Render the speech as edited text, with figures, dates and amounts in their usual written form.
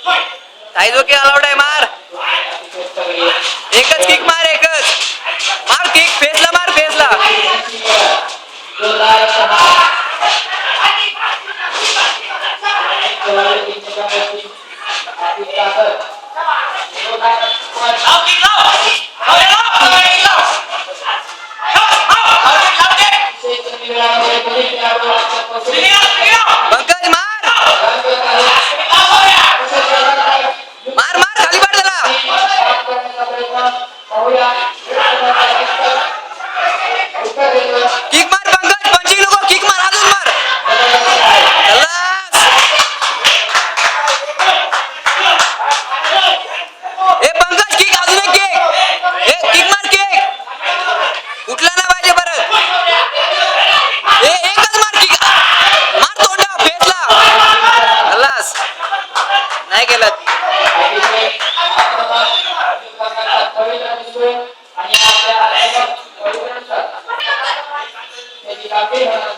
Size okay allowed आहे. मार एकच किक मार. एकच मार किक. फेसला मार. फेसला पंकज मार. मार मार खाली पाड त्याला. किक मार पंकज. पंचिंग नको. किक मार. अजून मार. खलास. ए पंकज किक. अजून एक किक. ए किक मार. किक उठला ना पाहिजे परत. ए एकच मार. किक मार तोंडा. फेसला. खलास. नाही केलं. आणि